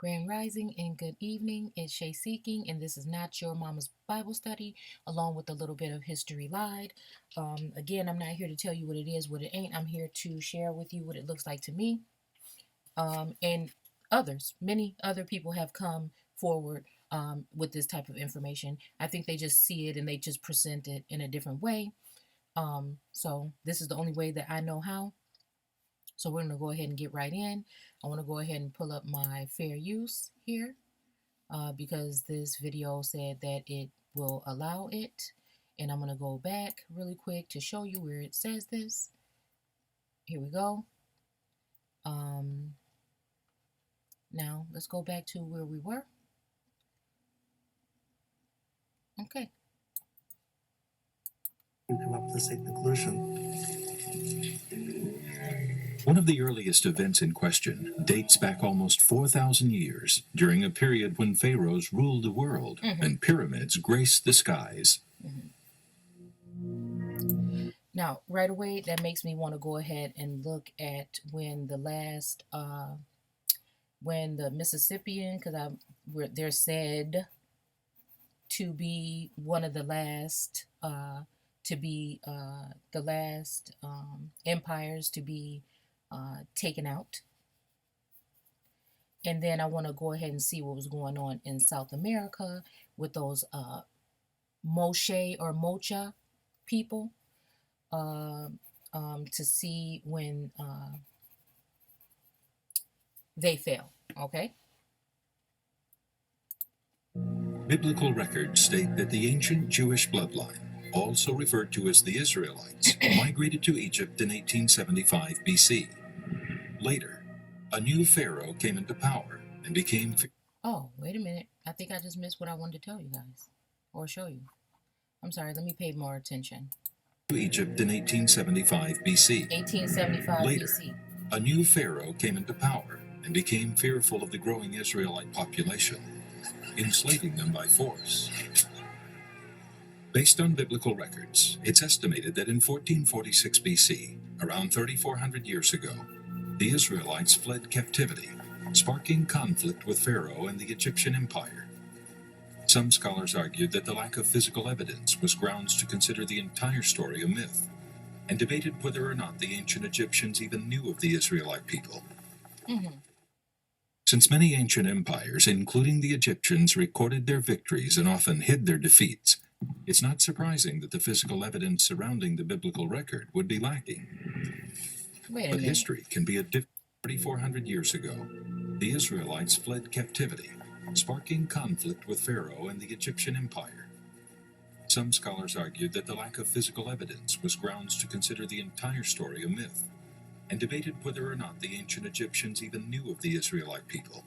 Grand Rising and good evening. It's Shay Seeking, and this is Not Your Mama's Bible Study, along with a little bit of history lied. Again, I'm not here to tell you what it is, what it ain't. I'm here to share with you what it looks like to me. And others, many other people have come forward with this type of information. I think they just see it and they just present it in a different way. So this is the only way that I know how. So we're going to go ahead and get right in. I want to go ahead and pull up my fair use here because this video said that it will allow it. And I'm going to go back really quick to show you where it says this. Here we go. Now let's go back to where we were. Okay. Come up with the same conclusion. One of the earliest events in question dates back almost 4,000 years, during a period when pharaohs ruled the world and pyramids graced the skies. Now, right away, that makes me want to go ahead and look at when the last, when the Mississippian, because they're said to be one of the last, to be the last empires to be taken out. And then I want to go ahead and see what was going on in South America with those Moshe or Mocha people to see when they fell. Okay. Biblical records state that the ancient Jewish bloodline, also referred to as the Israelites, migrated to Egypt in 1875 BC. Later, a new pharaoh came into power and became... Oh, wait a minute. I think I just missed what I wanted to tell you guys or show you. I'm sorry. Let me pay more attention. To Egypt in 1875 BC. 1875 Later, BC. A new pharaoh came into power and became fearful of the growing Israelite population, enslaving them by force. Based on biblical records, it's estimated that in 1446 BC, around 3,400 years ago, the Israelites fled captivity, sparking conflict with Pharaoh and the Egyptian Empire. Some scholars argued that the lack of physical evidence was grounds to consider the entire story a myth, and debated whether or not the ancient Egyptians even knew of the Israelite people. Since many ancient empires, including the Egyptians, recorded their victories and often hid their defeats, it's not surprising that the physical evidence surrounding the biblical record would be lacking. But history can be a different. 3,400 years ago, the Israelites fled captivity, sparking conflict with Pharaoh and the Egyptian Empire. Some scholars argued that the lack of physical evidence was grounds to consider the entire story a myth, and debated whether or not the ancient Egyptians even knew of the Israelite people.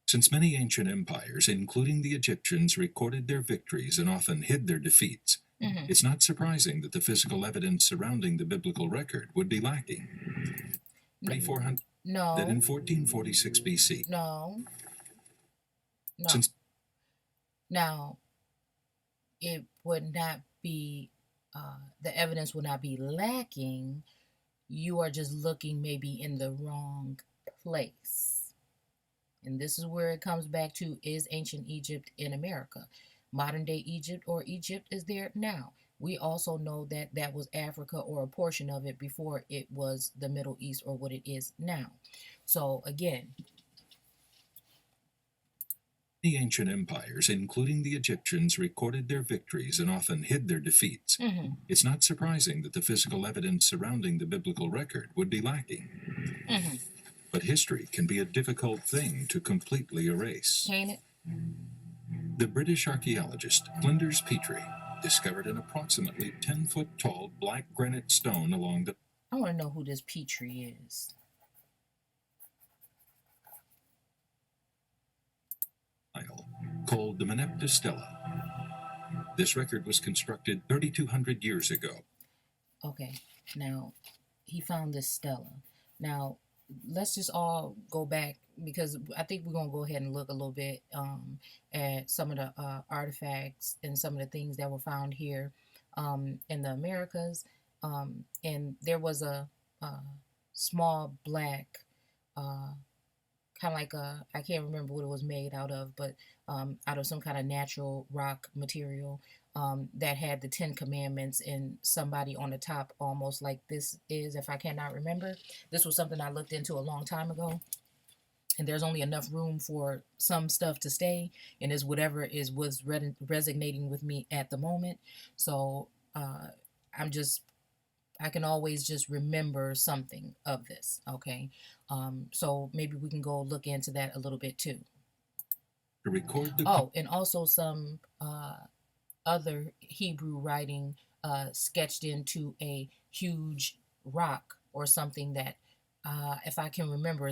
Since many ancient empires, including the Egyptians, recorded their victories and often hid their defeats, it's not surprising that the physical evidence surrounding the biblical record would be lacking. 3,400. No. That in 1446 BC. No. Since Now, it would not be, the evidence would not be lacking. You are just looking maybe in the wrong place. And this is where it comes back to, is ancient Egypt in America? Modern day Egypt or Egypt is there now. We also know that that was Africa or a portion of it before it was the Middle East or what it is now. So again, the ancient empires, including the Egyptians, recorded their victories and often hid their defeats. It's not surprising that the physical evidence surrounding the biblical record would be lacking. But history can be a difficult thing to completely erase. Can't it? The British archaeologist Flinders Petrie discovered an approximately 10-foot tall black granite stone along the... I want to know who this Petrie is. Nile, called the Meneptah Stela. This record was constructed 3,200 years ago. Okay, now he found this stela. Now, let's just all go back, because I think we're going to go ahead and look a little bit at some of the artifacts and some of the things that were found here in the Americas. And there was a small black kind of like I can't remember what it was made out of, but out of some kind of natural rock material that had the Ten Commandments and somebody on the top, almost like this is, if I cannot remember. This was something I looked into a long time ago. And there's only enough room for some stuff to stay, and is whatever is was resonating with me at the moment. So I'm just I can always just remember something of this. Okay, so maybe we can go look into that a little bit too. To record the Oh, and also some other Hebrew writing sketched into a huge rock or something that, if I can remember,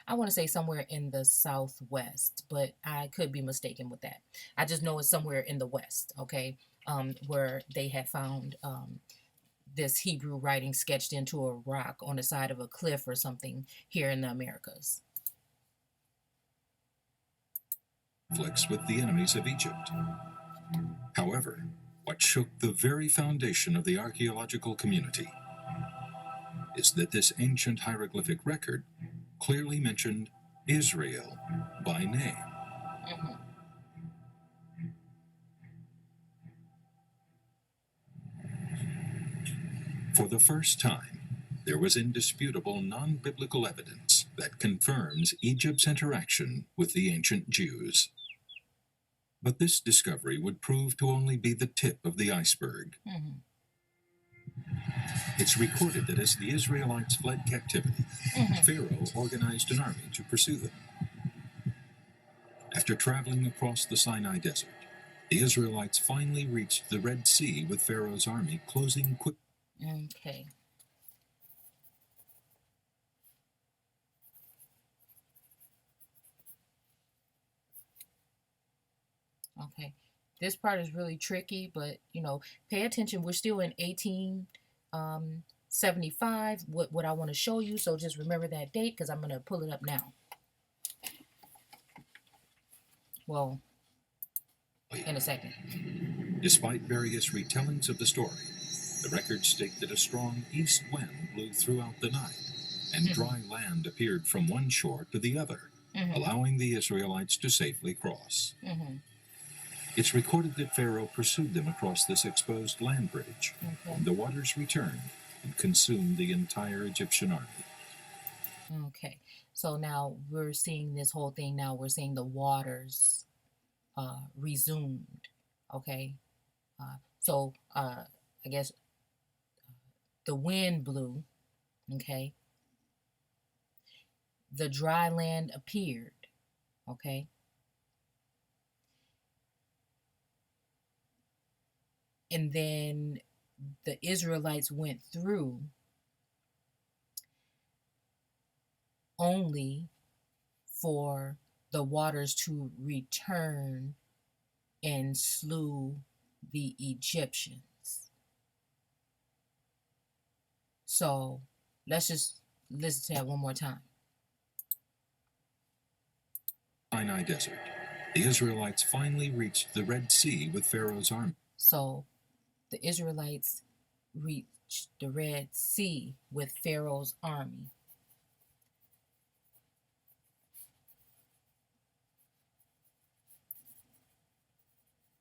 I want to say somewhere in the southwest, but I could be mistaken with that. I just know it's somewhere in the west, okay, where they had found this Hebrew writing sketched into a rock on the side of a cliff or something here in the Americas. conflicts with the enemies of Egypt. However, what shook the very foundation of the archaeological community is that this ancient hieroglyphic record clearly mentioned Israel by name. Mm-hmm. For the first time, there was indisputable non-biblical evidence that confirms Egypt's interaction with the ancient Jews. But this discovery would prove to only be the tip of the iceberg. Mm-hmm. It's recorded that as the Israelites fled captivity, Pharaoh organized an army to pursue them. After traveling across the Sinai Desert, the Israelites finally reached the Red Sea with Pharaoh's army closing quickly. Okay. Okay. This part is really tricky, but pay attention. We're still in 1875. What I want to show you, so just remember that date because I'm gonna pull it up now. Well, in a second. Despite various retellings of the story, the records state that a strong east wind blew throughout the night, and dry land appeared from one shore to the other, allowing the Israelites to safely cross. It's recorded that Pharaoh pursued them across this exposed land bridge, and the waters returned and consumed the entire Egyptian army. Okay, so now we're seeing this whole thing. Now we're seeing the waters resumed. Okay, so I guess the wind blew. Okay, the dry land appeared. Okay. And then the Israelites went through only for the waters to return and slew the Egyptians. So let's just listen to that one more time. Sinai Desert. The Israelites finally reached the Red Sea with Pharaoh's army. So the Israelites reached the Red Sea with Pharaoh's army.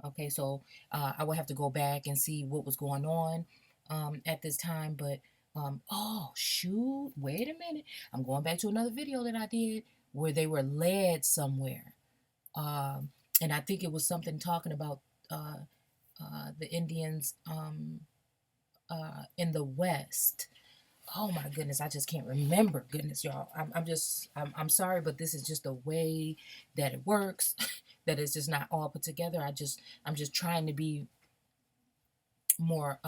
Okay, so I will have to go back and see what was going on at this time. But, oh, shoot, wait a minute. I'm going back to another video that I did where they were led somewhere. And I think it was something talking about the Indians in the West. Oh my goodness, I just can't remember. Goodness, y'all. I'm sorry, but this is just the way that it works. That it's just not all put together. I'm just trying to be more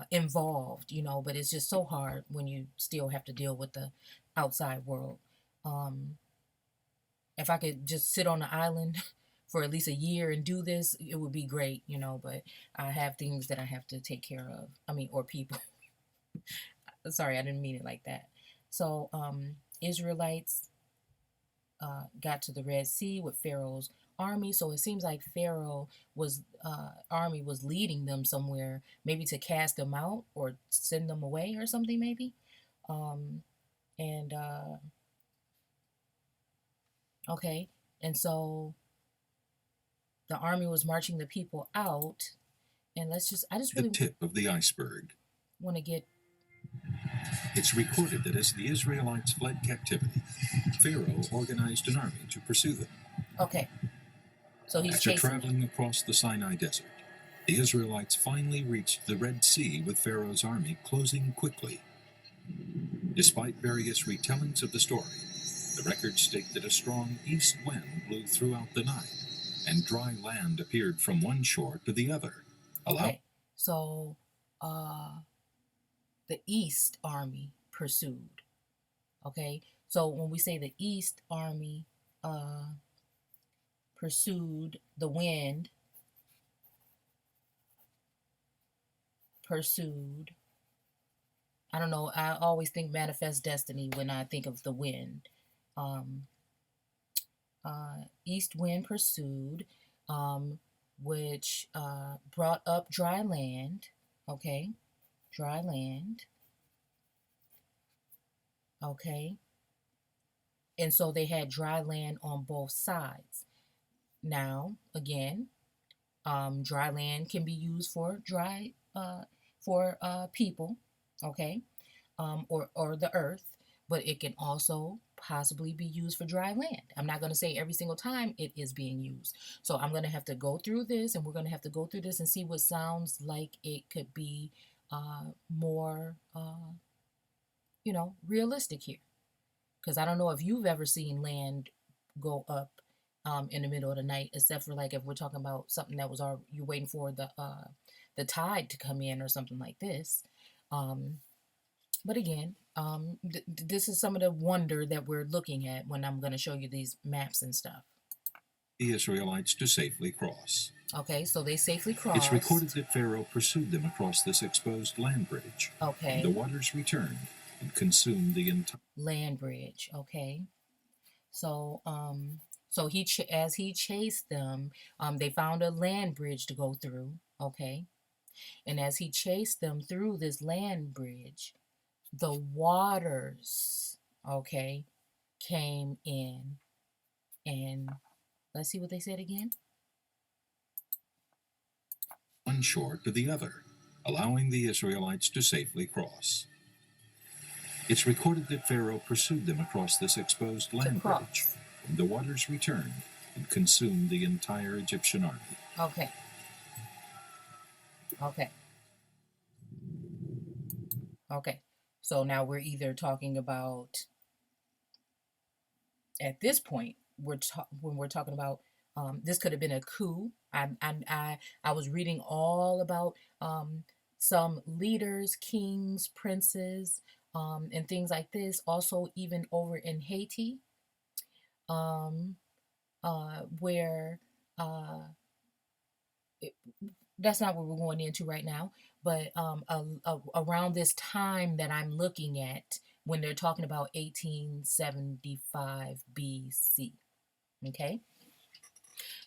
involved, but it's just so hard when you still have to deal with the outside world. If I could just sit on the island for at least a year and do this, it would be great, but I have things that I have to take care of. Or people. Sorry, I didn't mean it like that. So, Israelites got to the Red Sea with Pharaoh's army. So it seems like Pharaoh was army was leading them somewhere, maybe to cast them out or send them away or something, maybe. And Okay, and so the army was marching the people out, and I just The really tip of the iceberg. want to get It's recorded that as the Israelites fled captivity, Pharaoh organized an army to pursue them. okay. So he's After chasing them. traveling across the Sinai Desert, the Israelites finally reached the Red Sea with Pharaoh's army closing quickly. Despite various retellings of the story, the records state that a strong east wind blew throughout the night, and dry land appeared from one shore to the other. Okay, so the East Army pursued. Okay, so when we say the East Army pursued, the wind pursued. I don't know. I always think manifest destiny when I think of the wind. Um, East wind pursued, which brought up dry land. Okay, dry land. Okay, and so they had dry land on both sides. Now, again, dry land can be used for people, okay, or the earth, but it can also possibly be used for dry land. I'm not going to say every single time it is being used. So I'm going to have to go through this, and we're going to have to go through this and see what sounds like it could be more, realistic here. Because I don't know if you've ever seen land go up in the middle of the night, except for like if we're talking about something that was already you're waiting for the tide to come in or something like this. Um, but again, this is some of the wonder that we're looking at when I'm going to show you these maps and stuff. The Israelites to safely cross. Okay, so they safely It's recorded crossed. that Pharaoh pursued them across this exposed land bridge. Okay, The waters returned and consumed the entire land bridge. Okay, so as he chased them, they found a land bridge to go through. Okay, and as he chased them through this land bridge, the waters, okay, came in. And let's see what they said again. one shore to the other, allowing the Israelites to safely cross. It's recorded that Pharaoh pursued them across this exposed land bridge, and the waters returned and consumed the entire Egyptian army. Okay. Okay. Okay. So now we're either talking about, at this point, when we're talking about this could have been a coup. I was reading all about some leaders, kings, princes, and things like this. Also, even over in Haiti, um, where it, that's not what we're going into right now, but around this time that I'm looking at when they're talking about 1875 BC. Okay,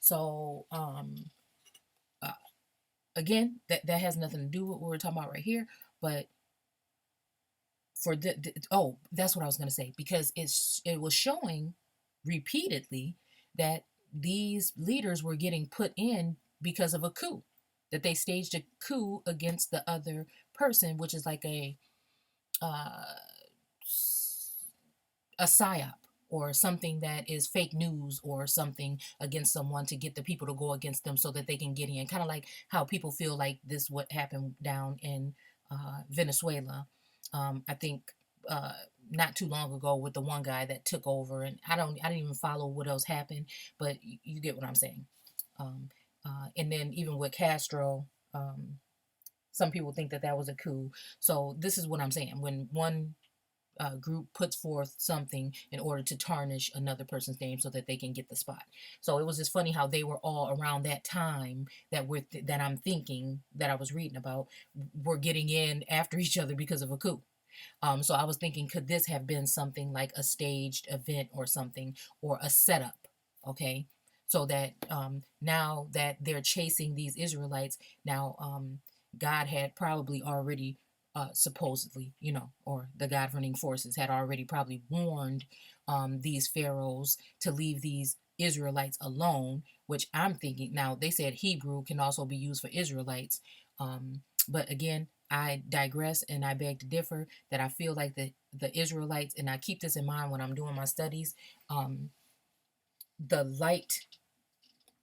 so uh, again, that has nothing to do with what we're talking about right here, but that's what I was going to say, because it was showing repeatedly that these leaders were getting put in because of a coup, that they staged a coup against the other person, which is like uh, a psyop or something that is fake news or something against someone to get the people to go against them so that they can get in. Kind of like how people feel like this what happened down in Venezuela. I think uh, not too long ago with the one guy that took over, and I didn't even follow what else happened, but you get what I'm saying. Um, and then even with Castro, some people think that was a coup. So this is what I'm saying. When one group puts forth something in order to tarnish another person's name so that they can get the spot. So it was just funny how they were all around that time that I'm thinking that I was reading about were getting in after each other because of a coup. So I was thinking, could this have been something like a staged event or something, or a setup? Okay, so that now that they're chasing these Israelites, now God had probably already supposedly, or the governing forces had already probably warned these pharaohs to leave these Israelites alone, which I'm thinking now they said Hebrew can also be used for Israelites. But again, I digress and I beg to differ that I feel like the Israelites, and I keep this in mind when I'm doing my studies, the light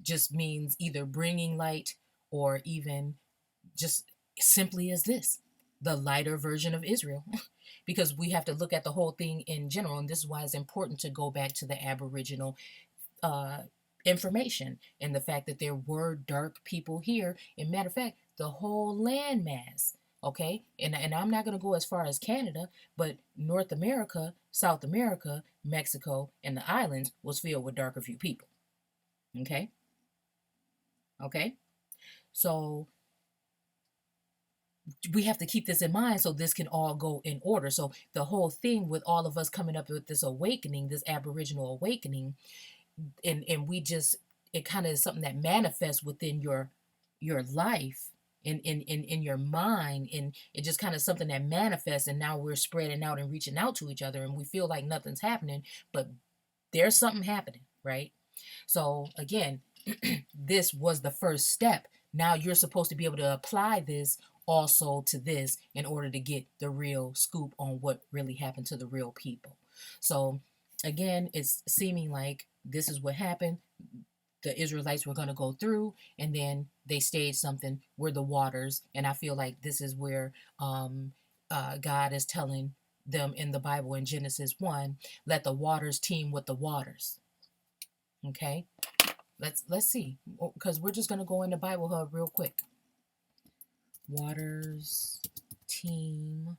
just means either bringing light or even just simply as this, the lighter version of Israel. Because we have to look at the whole thing in general, and this is why it's important to go back to the Aboriginal uh, information and the fact that there were dark people here. And matter of fact, the whole landmass, okay, and I'm not going to go as far as Canada, but North America, South America, Mexico, and the islands was filled with darker few people. Okay, okay, so we have to keep this in mind so this can all go in order. So the whole thing with all of us coming up with this awakening, this Aboriginal awakening, and we just, it kind of is something that manifests within your life, in your mind, and it just kind of something that manifests, and now we're spreading out and reaching out to each other, and we feel like nothing's happening, but there's something happening, right? So again, this was the first step. Now you're supposed to be able to apply this also to this in order to get the real scoop on what really happened to the real people. So again, it's seeming like this is what happened. The Israelites were going to go through, and then they staged something where the waters, and I feel like this is where God is telling them in the Bible in Genesis 1, let the waters teem with the waters. Okay, let's see, because we're just going to go into Bible Hub real quick. Waters teem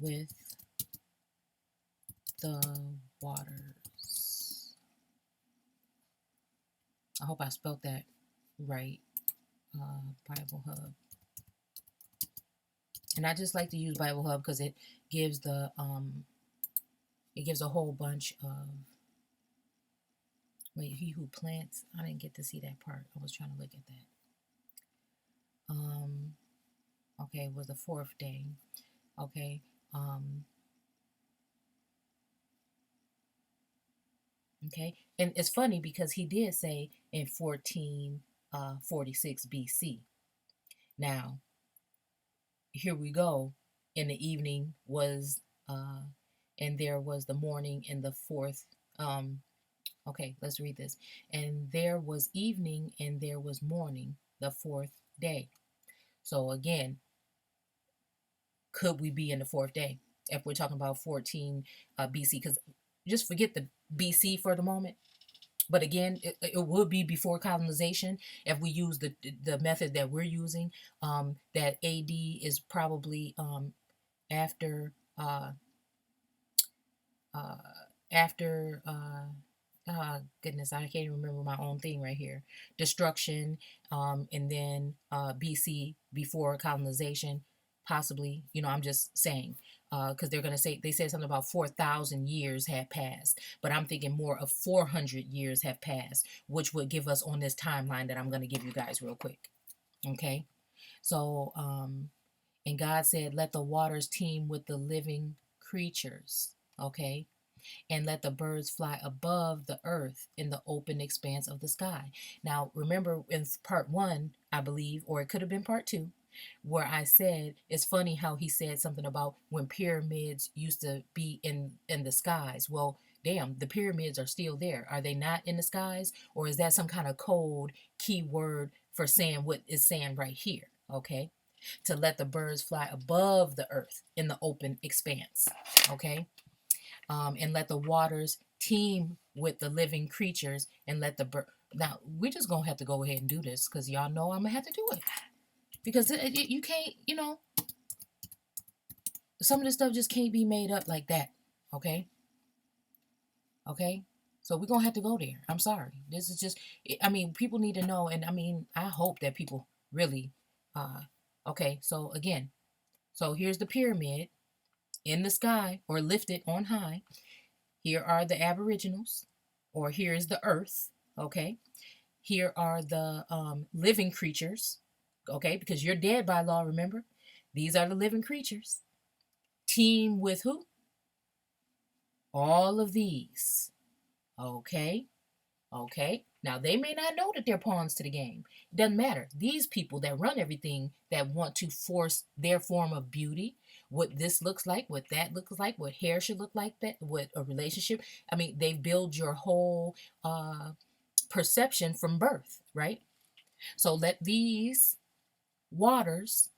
with the waters. I hope I spelled that right. Bible Hub. And I just like to use Bible Hub because it gives a whole bunch of, wait, he who plants, I didn't get to see that part. I was trying to look at that. Okay, it was the fourth day. Okay. Okay. And it's funny because he did say in 1446 BC. Now, here we go. In the evening was, and there was the morning in the fourth. Okay, let's read this. And there was evening and there was morning the fourth day. So again, could we be in the fourth day if we're talking about 14 BC? Because just forget the BC for the moment. But again, it would be before colonization if we use the method that we're using. That AD is probably after after goodness, I can't even remember my own thing right here. Destruction, and then BC before colonization, possibly. I'm just saying, because they're gonna say, they said something about 4,000 years have passed, but I'm thinking more of 400 years have passed, which would give us on this timeline that I'm gonna give you guys real quick. Okay, so and God said, "Let the waters teem with the living creatures." Okay, and let the birds fly above the earth in the open expanse of the sky. Now, remember in part one, I believe, or it could have been part two, where I said it's funny how he said something about when pyramids used to be in the skies. Well, damn, the pyramids are still there. Are they not in the skies, or is that some kind of code keyword for saying what it's saying right here? Okay, to let the birds fly above the earth in the open expanse. Okay. And let the waters teem with the living creatures, and let the bird. Now we're just gonna have to go ahead and do this because y'all know I'm gonna have to do it because you can't, some of this stuff just can't be made up like that. Okay. Okay. So we're gonna have to go there. I'm sorry. This is just. I mean, people need to know, and I mean, I hope that people really. Okay. So again, so here's the pyramid in the sky or lifted on high. Here are the Aboriginals, or here's the earth, okay? Here are the living creatures, okay? Because you're dead by law, remember? These are the living creatures. Team with who? All of these. Okay. Okay. Now they may not know that they're pawns to the game. It doesn't matter. These people that run everything, that want to force their form of beauty, what this looks like, what that looks like, what hair should look like, that what a relationship. I mean, they build your whole perception from birth, right? So let these waters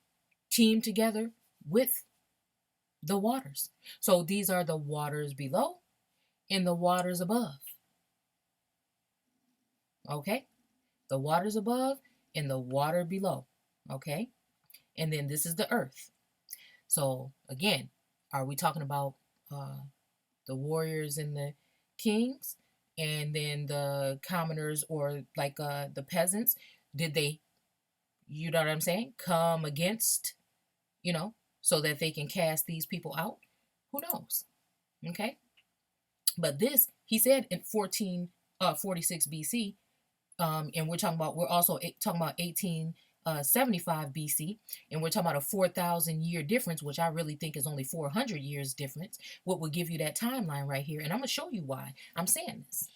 team together with the waters. So these are the waters below and the waters above. Okay? The waters above and the water below. Okay? And then this is the earth. So again, are we talking about the warriors and the kings, and then the commoners, or like the peasants? Did they, you know what I'm saying, come against, so that they can cast these people out? Who knows? Okay? But this, he said in 1446 BC, and we're also talking about 1875 BC, and we're talking about a 4,000 year difference, which I really think is only 400 years difference. What would give you that timeline right here? And I'm going to show you why I'm saying this.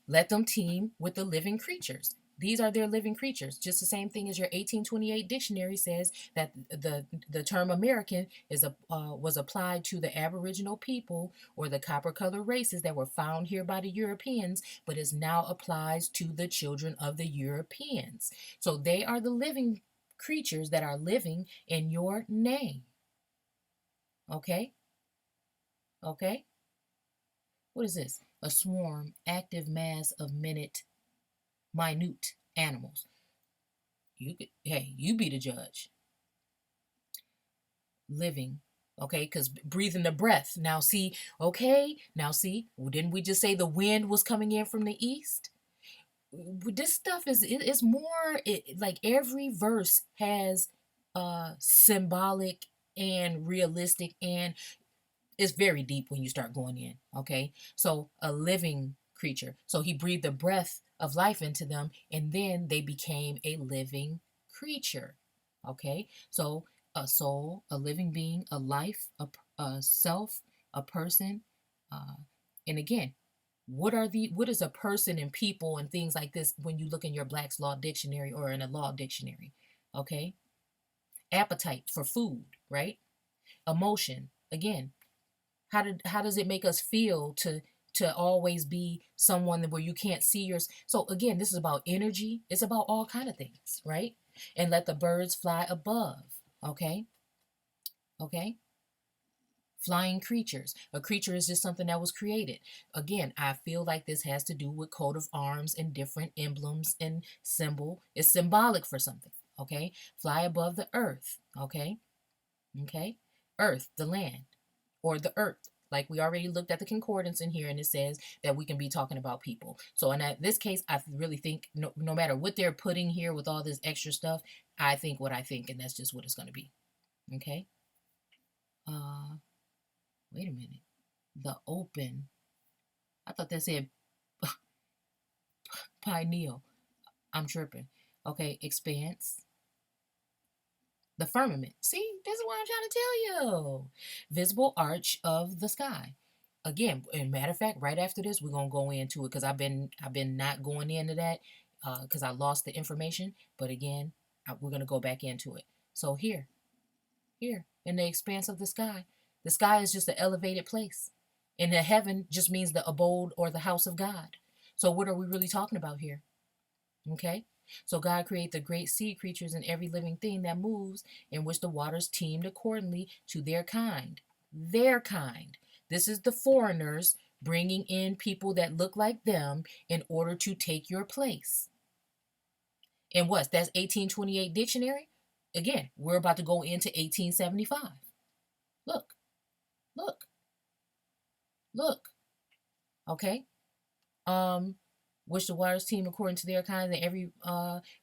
Let them team with the living creatures. These are their living creatures. Just the same thing as your 1828 dictionary says, that the term American was applied to the Aboriginal people or the copper colored races that were found here by the Europeans, but is now applies to the children of the Europeans. So they are the living creatures that are living in your name. Okay? Okay? What is this? A swarm, active mass of minute animals. You be the judge. Living, okay, because breathing the breath. Now see, well, didn't we just say the wind was coming in from the east? This stuff is more, like every verse has symbolic and realistic, and it's very deep when you start going in. Okay, so a living creature, so he breathed the breath of life into them, and then they became a living creature. Okay, so a soul, a living being, a life, a self, a person. And again, what is a person and people and things like this when you look in your Black's Law Dictionary or in a law dictionary? Okay, appetite for food, right? Emotion, again, how does it make us feel to always be someone where you can't see yours? So again, this is about energy. It's about all kind of things, right? And let the birds fly above. Okay. Okay. Flying creatures. A creature is just something that was created. Again, I feel like this has to do with coat of arms and different emblems and symbol. It's symbolic for something. Okay. Fly above the earth. Okay. Okay. Earth, the land, or the earth. Like we already looked at the concordance in here, and it says that we can be talking about people. So in this case, I really think no matter what they're putting here with all this extra stuff, I think what I think, and that's just what it's going to be. Okay. Wait a minute. The open. I thought that said pineal. I'm tripping. Okay. Expanse. The firmament. See, this is what I'm trying to tell you. Visible arch of the sky. Again, and matter of fact, right after this, we're gonna go into it because I've been not going into that because I lost the information. But again, we're gonna go back into it. So here in the expanse of the sky is just an elevated place, and the heaven just means the abode or the house of God. So what are we really talking about here? Okay. So God created the great sea creatures and every living thing that moves, in which the waters teemed accordingly to their kind. Their kind. This is the foreigners bringing in people that look like them in order to take your place. And what's that's 1828 dictionary? Again, we're about to go into 1875. Look, look, look. Okay. Which the waters teem according to their kind, and every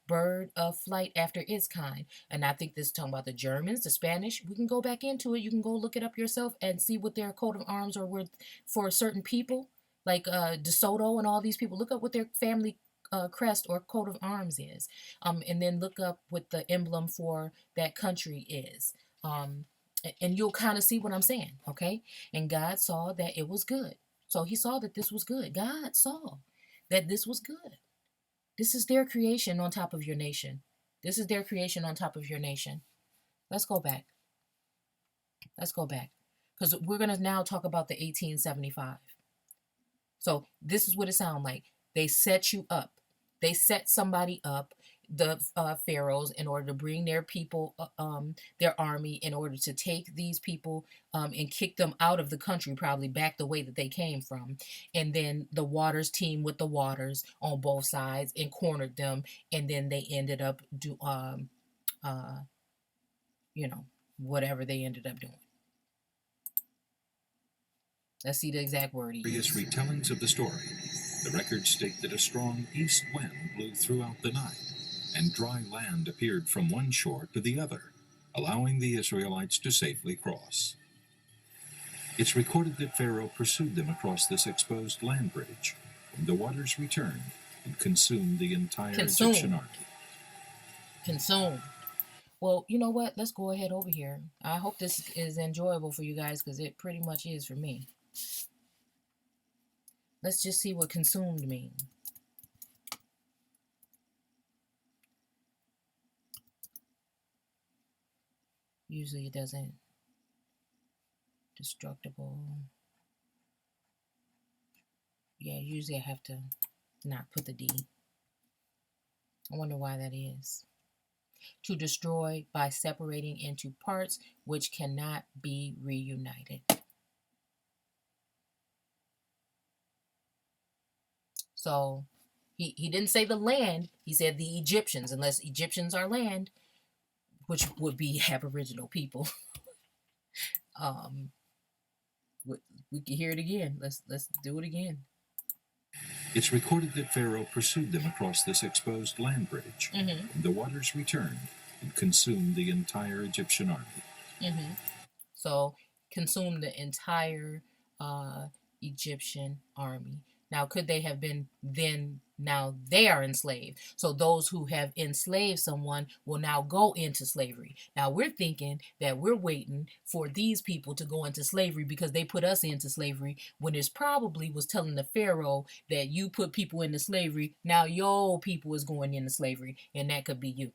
bird of flight after its kind. And I think this is talking about the Germans, the Spanish. We can go back into it. You can go look it up yourself and see what their coat of arms are worth for certain people, like De Soto and all these people. Look up what their family crest or coat of arms is, and then look up what the emblem for that country is. And you'll kind of see what I'm saying, okay? And God saw that it was good. So he saw that this was good. God saw that this was good. This is their creation on top of your nation. This is their creation on top of your nation. Let's go back. Let's go back. Because we're going to now talk about the 1875. So this is what it sounds like. They set you up. They set somebody up, the pharaohs, in order to bring their people, their army, in order to take these people and kick them out of the country, probably back the way that they came from. And then the waters team with the waters on both sides and cornered them. And then they ended up you know, whatever they ended up doing. Let's see the exact word he Various used. retellings of the story. The records state that a strong east wind blew throughout the night, and dry land appeared from one shore to the other, allowing the Israelites to safely cross. It's recorded that Pharaoh pursued them across this exposed land bridge, and the waters returned and consumed the entire Egyptian army. Consume. Well, you know what? Let's go ahead over here. I hope this is enjoyable for you guys because it pretty much is for me. Let's just see what consumed means. Usually it doesn't. Destructible. Yeah, usually I have to not put the D. I wonder why that is. To destroy by separating into parts which cannot be reunited. So he didn't say the land, he said the Egyptians, unless Egyptians are land, which would be Aboriginal people. We can hear it again. Let's do it again. It's recorded that Pharaoh pursued them across this exposed land bridge, and the waters returned and consumed the entire Egyptian army. So, consumed the entire Egyptian army. Now, could they have been then? Now they are enslaved. So those who have enslaved someone will now go into slavery. Now we're thinking that we're waiting for these people to go into slavery because they put us into slavery, when it's probably was telling the Pharaoh that you put people into slavery. Now your people is going into slavery, and that could be you.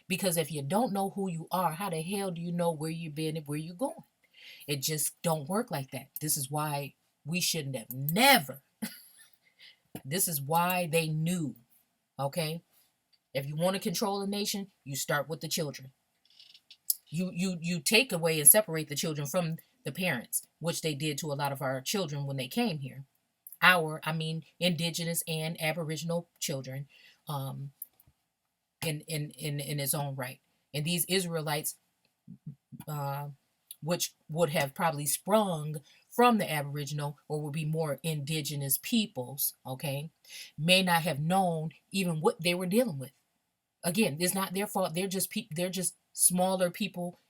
Because if you don't know who you are, how the hell do you know where you've been and where you're going? It just don't work like that. This is why we shouldn't have never. This is why they knew, okay? If you want to control a nation, you start with the children. You take away and separate the children from the parents, which they did to a lot of our children when they came here. Indigenous and Aboriginal children, in its own right. And these Israelites, which would have probably sprung from the Aboriginal or would be more indigenous peoples, okay, may not have known even what they were dealing with. Again, it's not their fault. They're just smaller people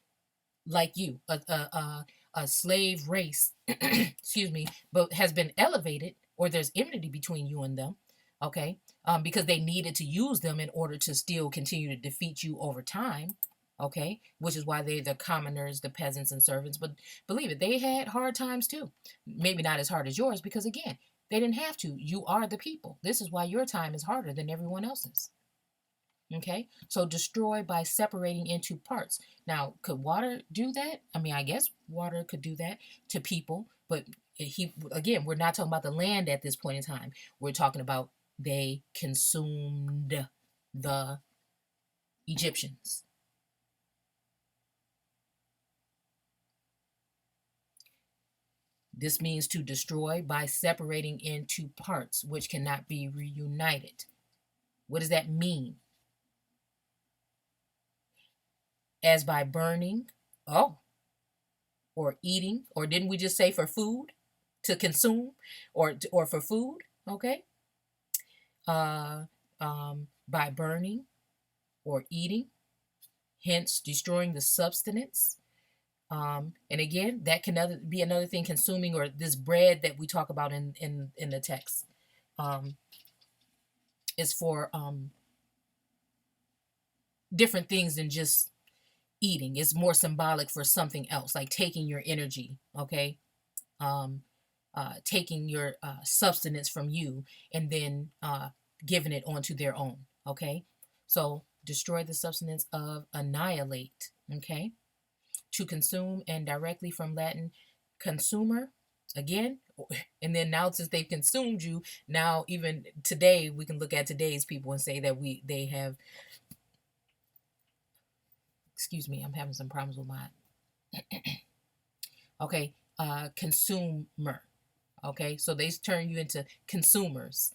like you, a slave race, excuse me, but has been elevated, or there's enmity between you and them, okay, because they needed to use them in order to still continue to defeat you over time. Okay, which is why they're the commoners, the peasants, and servants. But believe it, they had hard times too. Maybe not as hard as yours, because again, they didn't have to. You are the people. This is why your time is harder than everyone else's. Okay, so destroy by separating into parts. Now, could water do that? I mean, I guess water could do that to people, but we're not talking about the land at this point in time. We're talking about they consumed the Egyptians. This means to destroy by separating into parts which cannot be reunited. What does that mean? As by burning, or eating, or didn't we just say for food, to consume, or for food? Okay. By burning or eating, hence destroying the substance. And again, that can be another thing, consuming, or this bread that we talk about in the text. is for different things than just eating. It's more symbolic for something else, like taking your energy, okay? Um, taking your substance from you and then giving it onto their own, okay? So destroy the substance of annihilate, okay? To consume, and directly from Latin consumer, again. And then now, since they've consumed you, now even today we can look at today's people and say that they have, excuse me, I'm having some problems with my okay, consumer. Okay, so they turn you into consumers,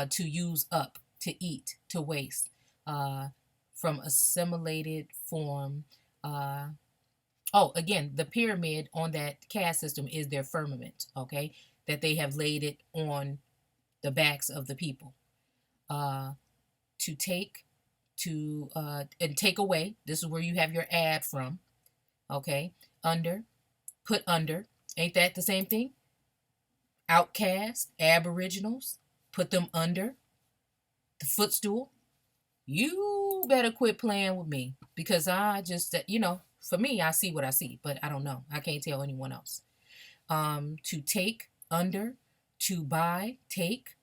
to use up, to eat, to waste, uh, from assimilated form. Oh, again, the pyramid on that caste system is their firmament, okay, that they have laid it on the backs of the people. Uh, to take, and take away. This is where you have your ad from, okay. Under, put under. Ain't that the same thing? Outcasts, aboriginals, put them under the footstool. You better quit playing with me, because I just, for me, I see what I see, but I don't know. I can't tell anyone else. To take, under, to buy, take,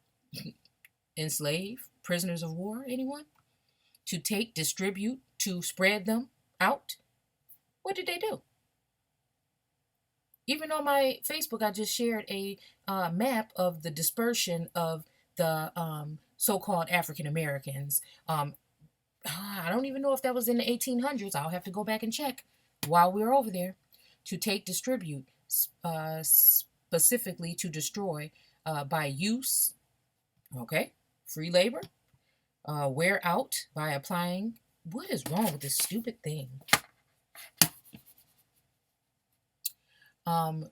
enslave, prisoners of war, anyone? To take, distribute, to spread them out. What did they do? Even on my Facebook, I just shared a map of the dispersion of the so-called African Americans. I don't even know if that was in the 1800s. I'll have to go back and check while we're over there. To take, distribute, specifically to destroy, by use, okay, free labor, wear out by applying. What is wrong with this stupid thing?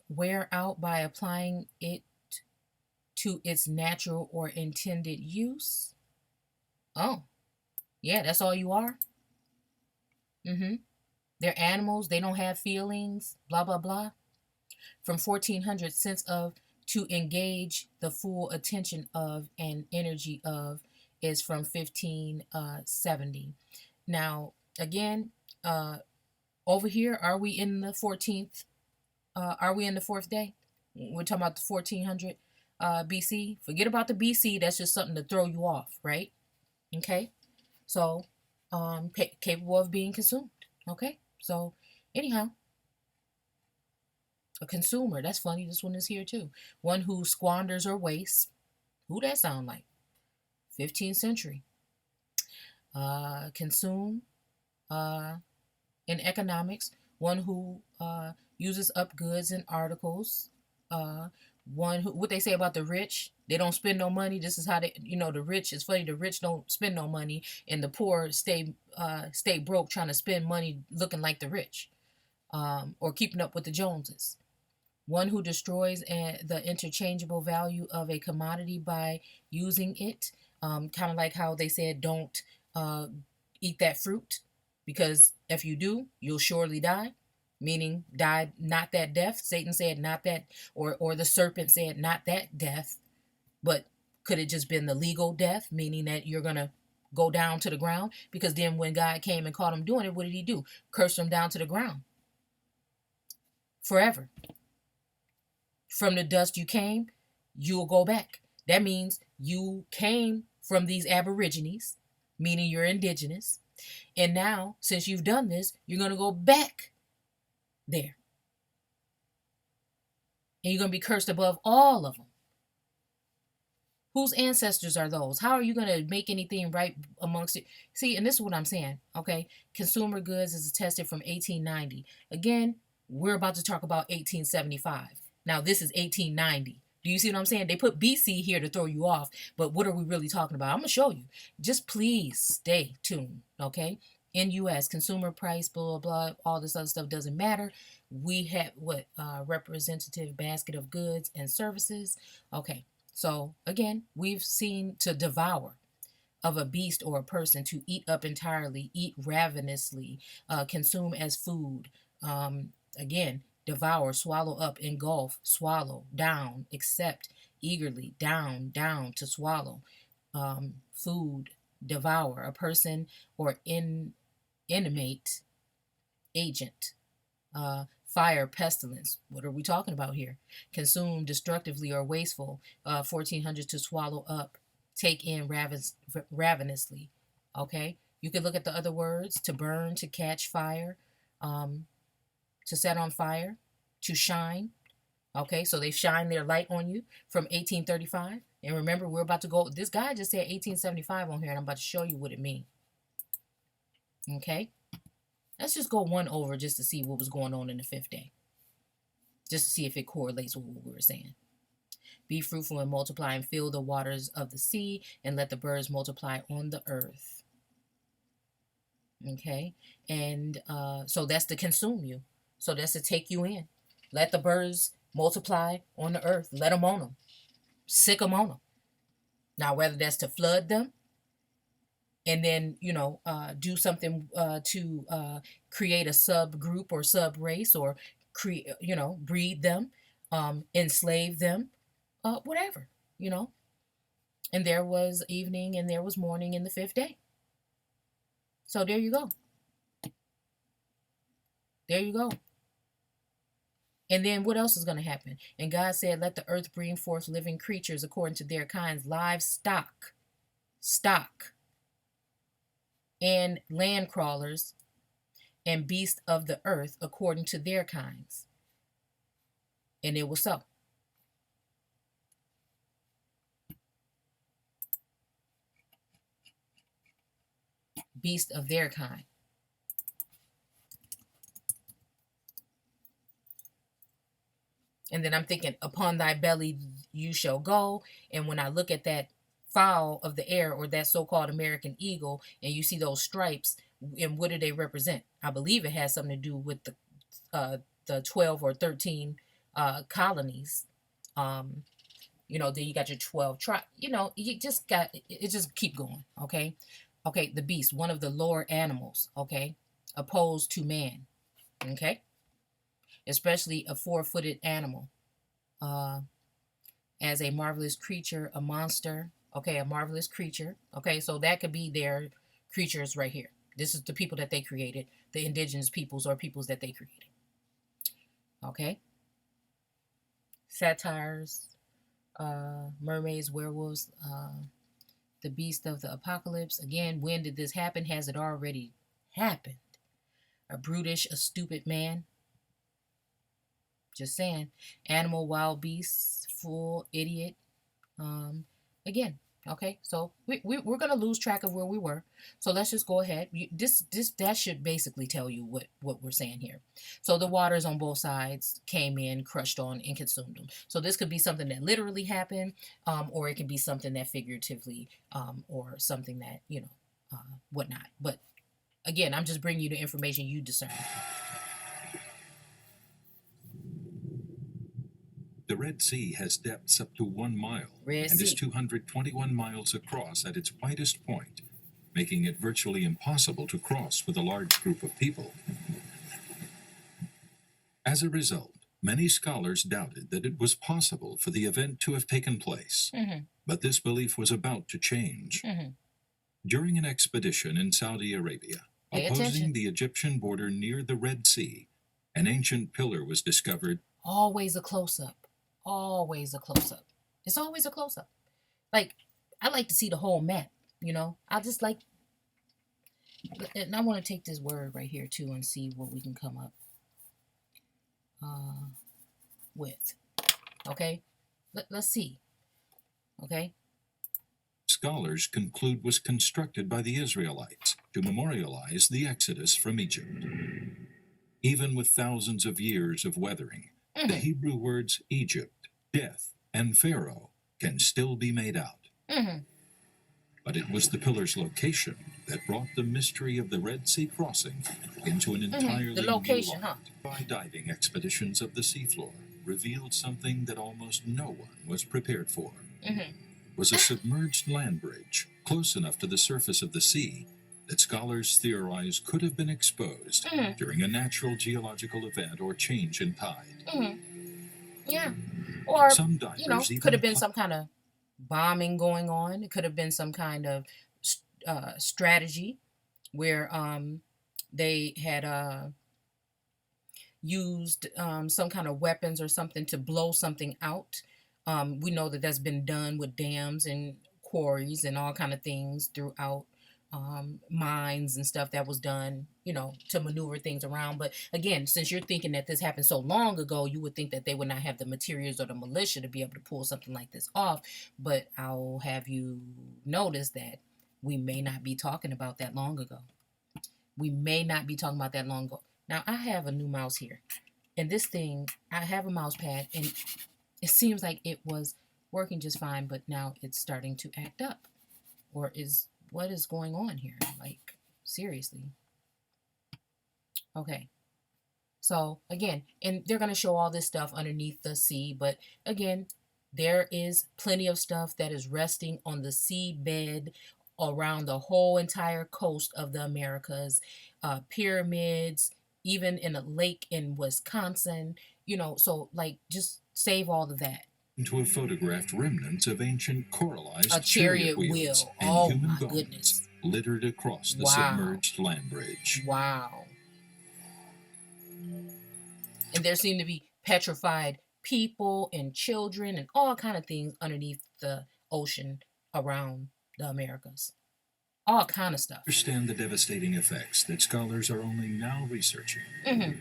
Wear out by applying it to its natural or intended use. Oh, yeah, that's all you are. Mm-hmm. They're animals. They don't have feelings. Blah blah blah. From 1400, sense of, to engage the full attention of and energy of, is from 1570. Now again, over here, are we in the 14th? Are we in the fourth day? We're talking about the 1400 BC. Forget about the BC. That's just something to throw you off, right? Okay. So, capable of being consumed. Okay. So, anyhow, a consumer. That's funny. This one is here too. One who squanders or wastes. Who that sound like? 15th century. Consume. In economics, one who uses up goods and articles. One who, what they say about the rich, they don't spend no money. This is how they, the rich. It's funny, the rich don't spend no money, and the poor stay broke trying to spend money looking like the rich, or keeping up with the Joneses. One who destroys the interchangeable value of a commodity by using it, kind of like how they said don't eat that fruit, because if you do, you'll surely die. Meaning, die not that death. Satan said not that, or the serpent said not that death, but could it just been the legal death, meaning that you're gonna go down to the ground? Because then when God came and caught him doing it, what did he do? Curse him down to the ground forever. From the dust you came, you'll go back. That means you came from these aborigines, meaning you're indigenous. And now, since you've done this, you're going to go back there. And you're going to be cursed above all of them. Whose ancestors are those? How are you going to make anything right amongst it? See, and this is what I'm saying, okay? Consumer goods is attested from 1890. Again, we're about to talk about 1875. Now, this is 1890. Do you see what I'm saying? They put BC here to throw you off, but what are we really talking about? I'm going to show you. Just please stay tuned, okay? In U.S., consumer price, blah, blah, blah, all this other stuff doesn't matter. We have what? Representative basket of goods and services. Okay, so again, we've seen to devour of a beast or a person, to eat up entirely, eat ravenously, consume as food. Again, devour, swallow up, engulf, swallow, down, accept, eagerly, down, down, to swallow. food, devour, a person or inanimate agent, fire, pestilence. What are we talking about here? Consume destructively or wasteful. 1400 to swallow up, take in ravenously. Okay, you could look at the other words: to burn, to catch fire, um, to set on fire, to shine. Okay, so they shine their light on you from 1835. And remember, we're about to go. This guy just said 1875 on here, and I'm about to show you what it means. Okay, let's just go one over just to see what was going on in the fifth day, just to see if it correlates with what we were saying. Be fruitful and multiply and fill the waters of the sea, and let the birds multiply on the earth. Okay, and so that's to consume you. So that's to take you in. Let the birds multiply on the earth. Let them on them. Sick them on them. Now, whether that's to flood them, and then do something to create a subgroup or sub race, or breed them, enslave them, whatever. And there was evening and there was morning in the fifth day. So there you go. There you go. And then what else is going to happen? And God said, let the earth bring forth living creatures according to their kinds, livestock, stock, and land crawlers, and beasts of the earth according to their kinds. And it was so. Beast of their kind. And then I'm thinking, upon thy belly you shall go. And when I look at that fowl of the air, or that so-called American eagle, and you see those stripes, and what do they represent? I believe it has something to do with the 12 or 13 colonies. Then you got your 12 tribes. You just got it. Just keep going. Okay. The beast, one of the lower animals. Okay, opposed to man. Okay, especially a four-footed animal. As a marvelous creature, a monster. Okay, a marvelous creature. Okay, so that could be their creatures right here. This is the people that they created, the indigenous peoples or peoples that they created. Okay. Satyrs, mermaids, werewolves, the beast of the apocalypse. Again, when did this happen? Has it already happened? A brutish, a stupid man. Just saying. Animal, wild beasts, fool, idiot. Again, okay, so we're going to lose track of where we were. So let's just go ahead. That should basically tell you what we're saying here. So the waters on both sides came in, crushed on, and consumed them. So this could be something that literally happened, or it can be something that figuratively, or something that, whatnot. But again, I'm just bringing you the information you discern. The Red Sea has depths up to 1 mile and is 221 miles across at its widest point, making it virtually impossible to cross with a large group of people. As a result, many scholars doubted that it was possible for the event to have taken place. Mm-hmm. But this belief was about to change. Mm-hmm. During an expedition in Saudi Arabia, opposing the Egyptian border near the Red Sea, an ancient pillar was discovered. Always a close-up. Always a close-up. It's always a close-up. Like, I like to see the whole map, I just like, and I want to take this word right here too and see what we can come up with. Okay? Let's see. Okay? Scholars conclude was constructed by the Israelites to memorialize the Exodus from Egypt. Even with thousands of years of weathering, the Hebrew words Egypt, death, and Pharaoh can still be made out. But it was the pillar's location that brought the mystery of the Red Sea crossing into an entirely new light. Diving expeditions of the seafloor revealed something that almost no one was prepared for. Was a submerged land bridge close enough to the surface of the sea that scholars theorize could have been exposed during a natural geological event or change in tide. Yeah. Or, some divers could have been some kind of bombing going on. It could have been some kind of strategy where they had used some kind of weapons or something to blow something out. We know that that's been done with dams and quarries and all kind of things throughout, mines and stuff that was done, to maneuver things around. But again, since you're thinking that this happened so long ago, you would think that they would not have the materials or the militia to be able to pull something like this off. But I'll have you notice that we may not be talking about that long ago. We may not be talking about that long ago. Now, I have a new mouse here. And this thing, I have a mouse pad, and it seems like it was working just fine, but now it's starting to act up. Or what is going on here? Like, seriously. Okay. So, again, and they're going to show all this stuff underneath the sea, but again, there is plenty of stuff that is resting on the seabed around the whole entire coast of the Americas, pyramids, even in a lake in Wisconsin, so like just save all of that. To have photographed remnants of ancient coralized A chariot wheels wheel. and Oh human my bones goodness. littered across the Wow. submerged land bridge. Wow. And there seem to be petrified people and children and all kind of things underneath the ocean around the Americas. All kind of stuff. Understand the devastating effects that scholars are only now researching.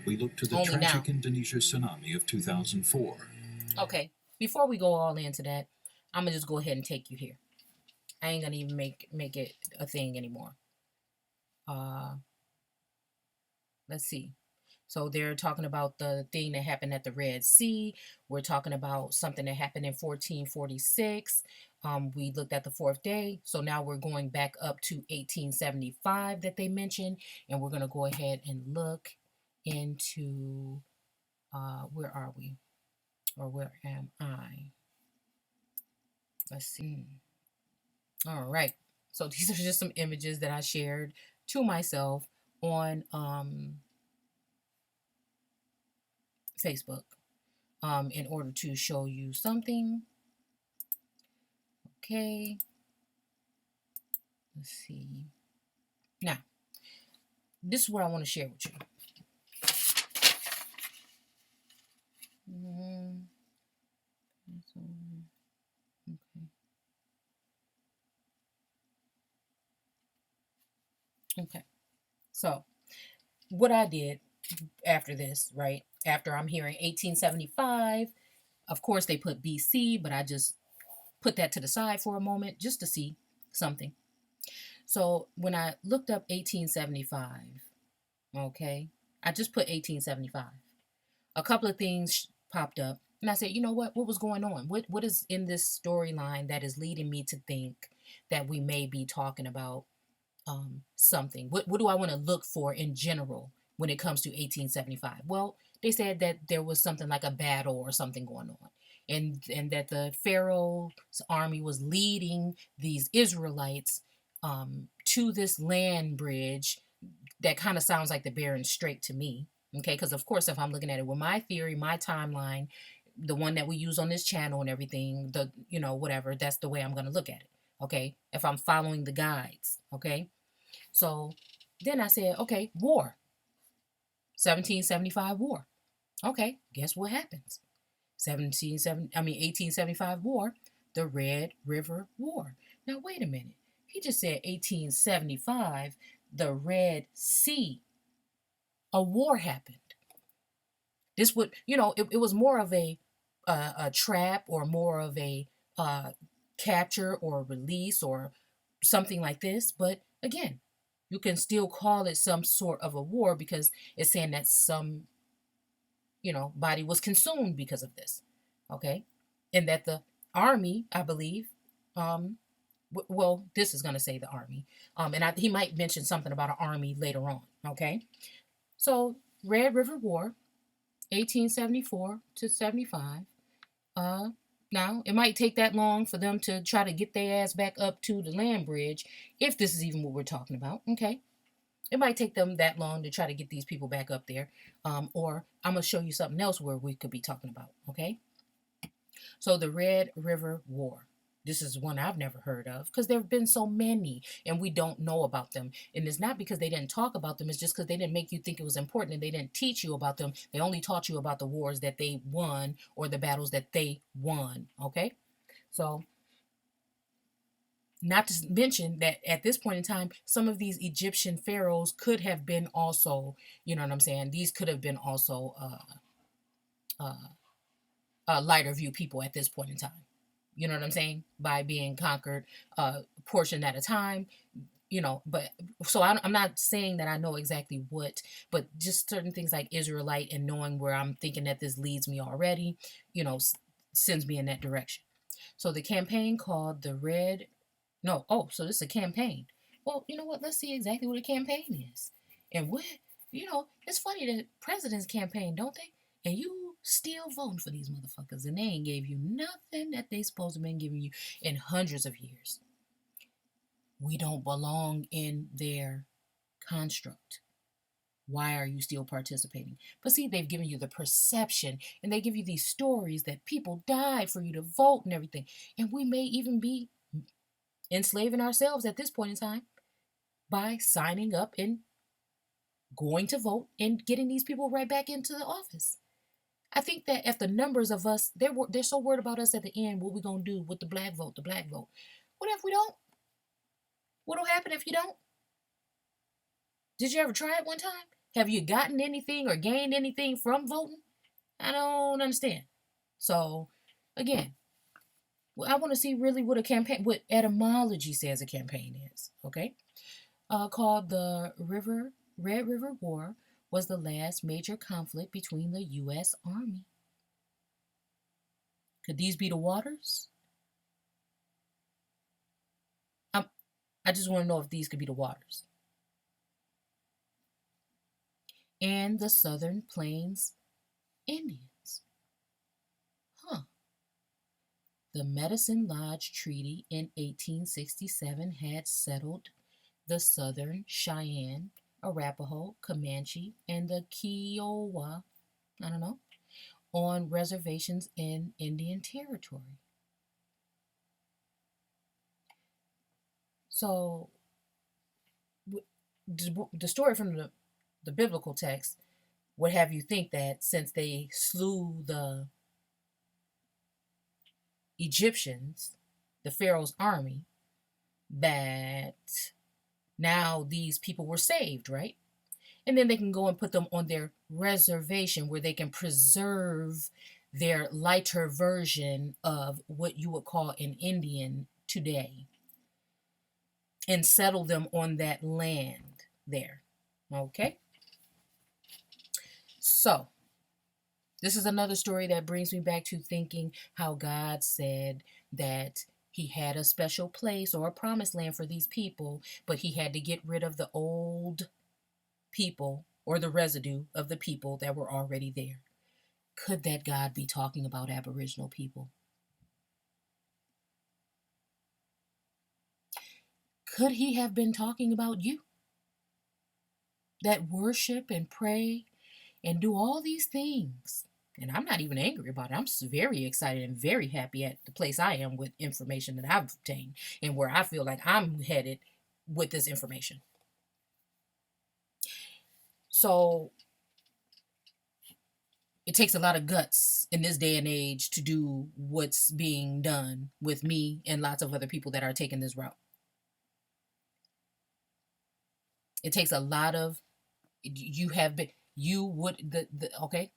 We look to the Only tragic now. Indonesia tsunami of 2004. Okay, before we go all into that, I'm gonna just go ahead and take you here. I ain't gonna even make it a thing anymore. Let's see. So they're talking about the thing that happened at the Red Sea. We're talking about something that happened in 1446. We looked at the fourth day. So now we're going back up to 1875 that they mentioned. And we're going to go ahead and look into, where are we? Or where am I? Let's see. All right. So these are just some images that I shared to myself on Facebook, in order to show you something. Okay. Let's see. Now, this is what I want to share with you. Okay. So, what I did after this, right? After I'm hearing 1875, of course they put BC, but I just put that to the side for a moment just to see something. So when I looked up 1875, okay, I just put 1875. A couple of things popped up, and I said, you know what? What was going on? What is in this storyline that is leading me to think that we may be talking about something? What do I want to look for in general when it comes to 1875? Well, they said that there was something like a battle or something going on, and that the Pharaoh's army was leading these Israelites to this land bridge that kind of sounds like the Bering Strait to me. Okay, because of course, if I'm looking at it with my theory, my timeline, the one that we use on this channel and everything, whatever, that's the way I'm going to look at it. Okay, if I'm following the guides. Okay, so then I said, okay, war. 1775 war. Okay, guess what happens? 1875 war, the Red River War. Now wait a minute. He just said 1875, the Red Sea. A war happened. This would, it was more of a trap, or more of a capture or release or something like this. But again, you can still call it some sort of a war because it's saying that some, body was consumed because of this. Okay. And that the army, I believe, well, this is going to say the army. And he might mention something about an army later on. Okay. So, Red River War, 1874 to 75. Now, it might take that long for them to try to get their ass back up to the land bridge, if this is even what we're talking about. Okay. It might take them that long to try to get these people back up there. Or I'm going to show you something else where we could be talking about. Okay. So, the Red River War. This is one I've never heard of because there have been so many and we don't know about them. And it's not because they didn't talk about them, it's just because they didn't make you think it was important and they didn't teach you about them. They only taught you about the wars that they won or the battles that they won. Okay? So, not to mention that at this point in time, some of these Egyptian pharaohs could have been also, you know what I'm saying? These could have been also lighter view people at this point in time. You know what I'm saying? By being conquered portion at a time, you know. But so I'm not saying that I know exactly what, but just certain things like Israelite and knowing where I'm thinking that this leads me already, you know, sends me in that direction. So the campaign called the Red, no, oh, so this is a campaign. Well, you know what? Let's see exactly what a campaign is. And what, you know, it's funny that presidents campaign, don't they? And you still voting for these motherfuckers, and they ain't gave you nothing that they supposed to been giving you in hundreds of years. We don't belong in their construct. Why are you still participating? But see, they've given you the perception and they give you these stories that people died for you to vote and everything. And we may even be enslaving ourselves at this point in time by signing up and going to vote and getting these people right back into the office. I think that if the numbers of us, they're so worried about us at the end, what we gonna do with the black vote, the black vote. What if we don't? What'll happen if you don't? Did you ever try it one time? Have you gotten anything or gained anything from voting? I don't understand. So, again, I want to see really what a campaign, what etymology says a campaign is. Okay, called the Red River War, was the last major conflict between the U.S. Army. Could these be the waters? I'm, I just want to know if these could be the waters. And the Southern Plains Indians. Huh. The Medicine Lodge Treaty in 1867 had settled the Southern Cheyenne, Arapaho, Comanche, and the Kiowa, I don't know, on reservations in Indian Territory. So, the story from the biblical text would have you think that since they slew the Egyptians, the Pharaoh's army, that now these people were saved, right? And then they can go and put them on their reservation where they can preserve their lighter version of what you would call an Indian today and settle them on that land there. Okay? So, this is another story that brings me back to thinking how God said that he had a special place or a promised land for these people, but he had to get rid of the old people or the residue of the people that were already there. Could that God be talking about Aboriginal people? Could he have been talking about you that worship and pray and do all these things? And I'm not even angry about it. I'm very excited and very happy at the place I am with information that I've obtained and where I feel like I'm headed with this information. So it takes a lot of guts in this day and age to do what's being done with me and lots of other people that are taking this route. It takes a lot of, you have been, you would, okay,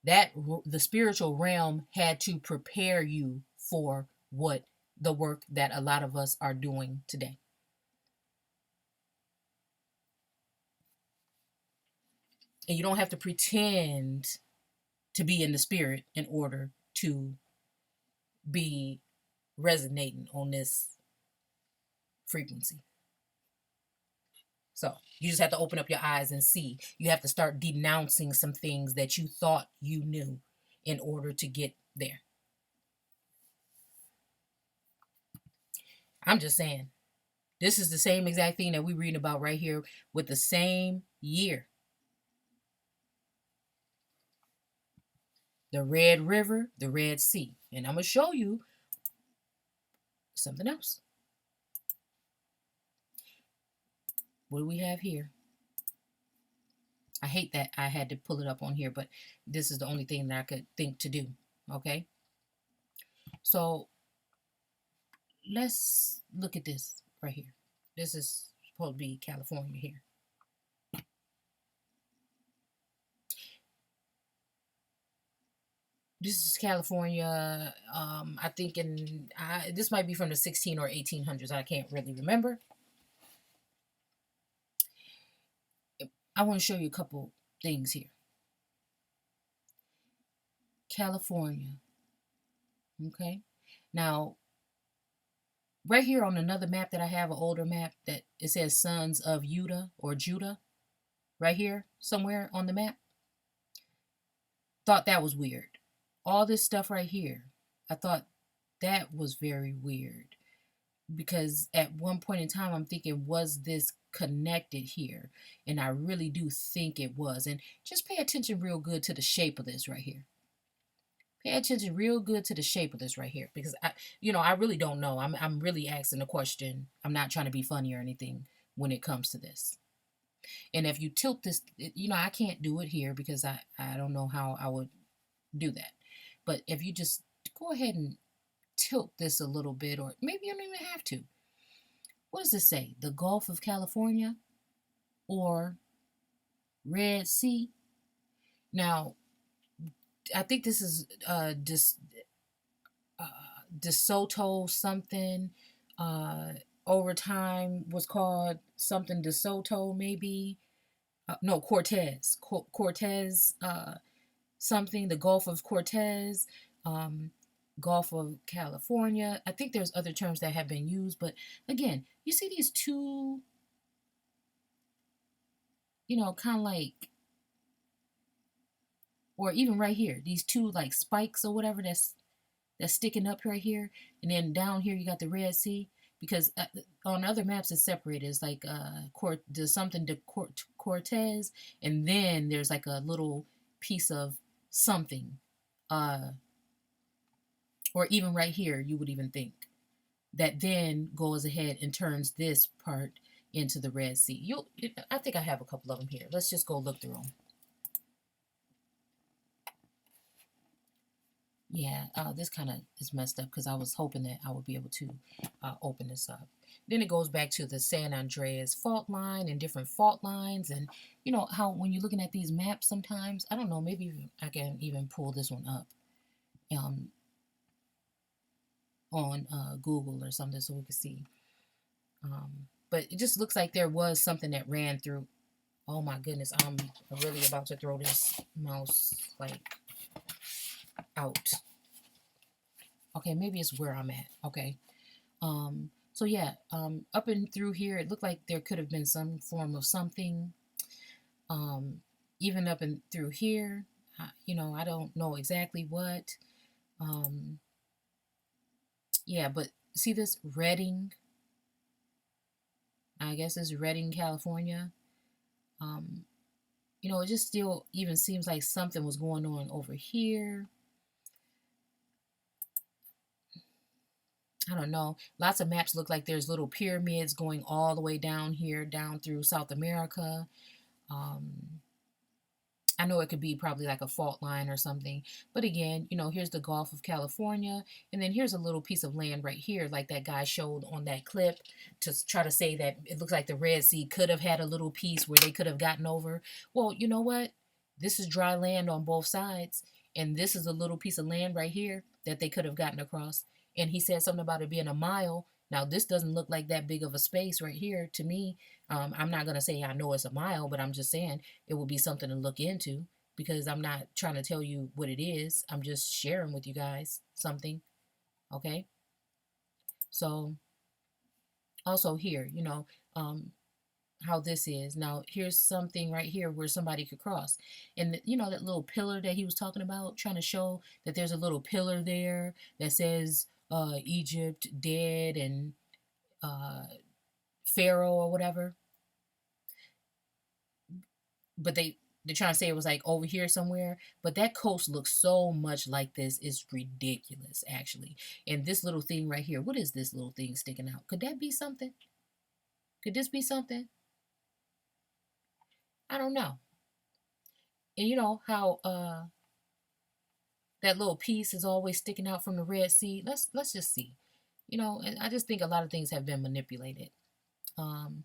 that the spiritual realm had to prepare you for what the work that a lot of us are doing today. And you don't have to pretend to be in the spirit in order to be resonating on this frequency. So you just have to open up your eyes and see. You have to start denouncing some things that you thought you knew in order to get there. I'm just saying, this is the same exact thing that we're reading about right here with the same year. The Red River, the Red Sea. And I'm going to show you something else. What do we have here? I hate that I had to pull it up on here, but this is the only thing that I could think to do. Okay. So let's look at this right here. This is supposed to be California here. This is California. I think this might be from the 16 or 1800s. I can't really remember. I want to show you a couple things here. California. Okay. Now, right here on another map that I have, an older map, that it says Sons of Judah or Judah. Right here, somewhere on the map. Thought that was weird. All this stuff right here, I thought that was very weird. Because at one point in time, I'm thinking, was this connected here? And I really do think it was. And just pay attention real good to the shape of this right here. Pay attention real good to the shape of this right here. Because, I really don't know. I'm really asking a question. I'm not trying to be funny or anything when it comes to this. And if you tilt this, I can't do it here because I don't know how I would do that. But if you just go ahead and tilt this a little bit, or maybe you don't even have to. What does this say? The Gulf of California or Red Sea? Now, I think this is DeSoto something. Over time was called something DeSoto, maybe. No, Cortez. Cortez something. The Gulf of Cortez. Gulf of California. I think there's other terms that have been used, but again, you see these two, kind of like, or even right here, these two like spikes or whatever that's sticking up right here, and then down here you got the Red Sea. Because on other maps it's separated. It's like there's something to Cortez, and then there's like a little piece of something. Or even right here, you would even think that then goes ahead and turns this part into the Red Sea. I think I have a couple of them here. Let's just go look through them. Yeah, this kind of is messed up because I was hoping that I would be able to open this up. Then it goes back to the San Andreas fault line and different fault lines. And how when you're looking at these maps sometimes, I don't know, maybe I can even pull this one up. On Google or something so we can see. But it just looks like there was something that ran through. Oh my goodness, I'm really about to throw this mouse like out. Okay, maybe it's where I'm at. Okay. So yeah, up and through here, it looked like there could have been some form of something. Even up and through here, I don't know exactly what. Yeah, but see this Redding? I guess it's Redding, California. It just still even seems like something was going on over here. I don't know. Lots of maps look like there's little pyramids going all the way down here, down through South America. I know it could be probably like a fault line or something. But again, here's the Gulf of California. And then here's a little piece of land right here, like that guy showed on that clip, to try to say that it looks like the Red Sea could have had a little piece where they could have gotten over. Well, you know what? This is dry land on both sides. And this is a little piece of land right here that they could have gotten across. And he said something about it being a mile. Now, this doesn't look like that big of a space right here to me. I'm not going to say I know it's a mile, but I'm just saying it would be something to look into, because I'm not trying to tell you what it is. I'm just sharing with you guys something. Okay? So, also here, how this is. Now, here's something right here where somebody could cross. And, that little pillar that he was talking about, trying to show that there's a little pillar there that says Egypt dead and Pharaoh or whatever. But they're trying to say it was like over here somewhere, but that coast looks so much like this. It's ridiculous, actually. And this little thing right here, what is this little thing sticking out? Could that be something? Could this be something? I don't know. And you know how that little piece is always sticking out from the Red Sea. Let's just see. You know, and I just think a lot of things have been manipulated. Um,